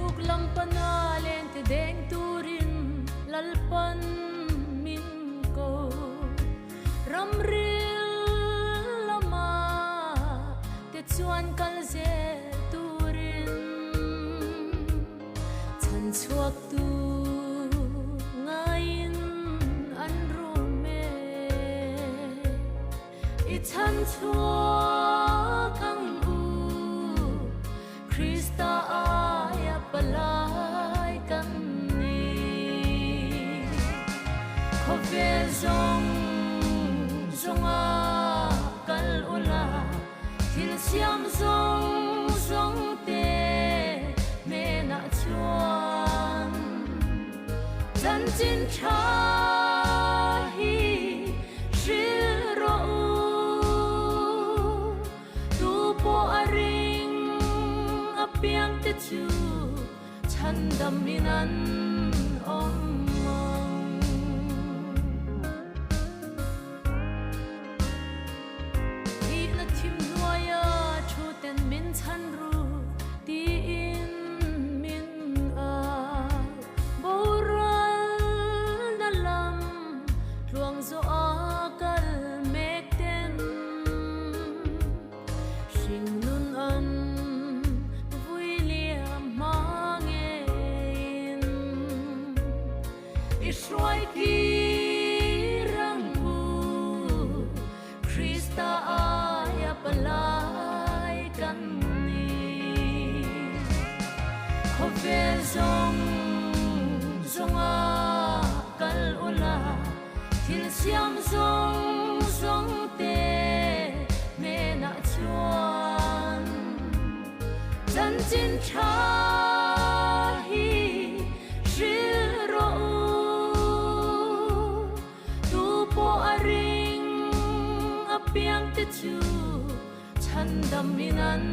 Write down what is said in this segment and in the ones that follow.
buk lam panalen te deng turin lalpan min ko ramril lama te chuan kalze turin chan chuak tu ngain an rume I chan chuak ang Krista aya palai kan ni khove zong zonga kal ula thil siam zong zong te me na chuan chan chin tha hi shil ro tu po aring piang te chu chan dam minan om mong I na thim noya thu ten min chan ru ti in min a boral na lam luang zo a kal mek ten sing nun an Israel kirangmu Krista aya palai kan ni khove zong zonga kal ula thil siam zong zong te me na chuan chan chin tha hi shil ro piang te chu chan dam minan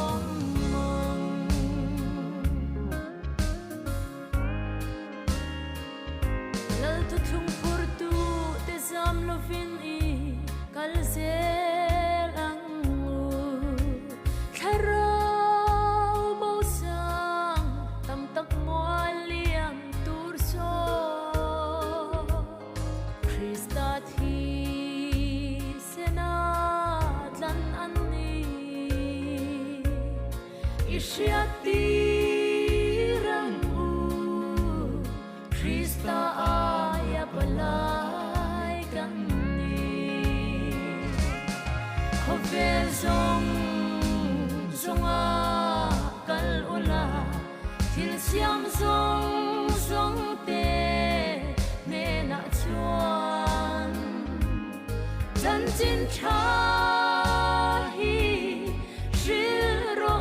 om mong lal tu thung phur tu te zam lovin I kal zel ang u tharau bo sang tam tak mo liam tur so Krista thi Isyatirangmu Krista aya palai kan ni khove zong zonga kal ula thil siam zong zong te me na chuan chan chin tha hi shil ro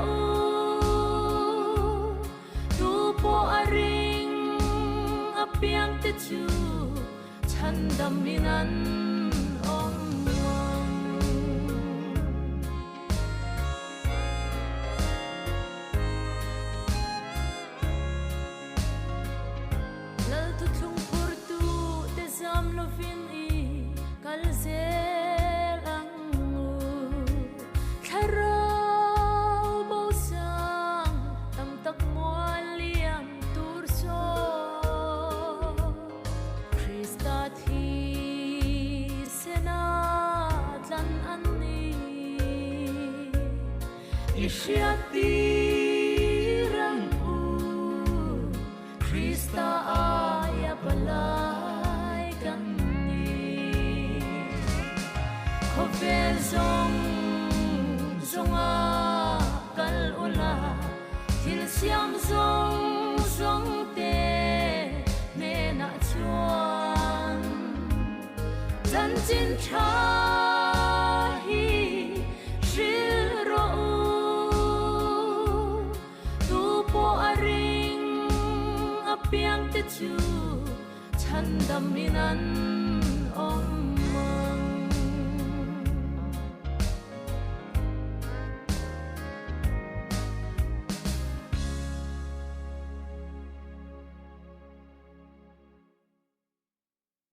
piang te chu chan dam minan om mong lal tu thung phur tu te zam lovin I kal zel ang u tharau bo sang tam tak mo liam tur so Isyatirangmu Krista aya palai kan ni khove zong zonga kal ula thil siam zong zong te me na chuan chan chin tha hi shil ro piang te chu chan dam minan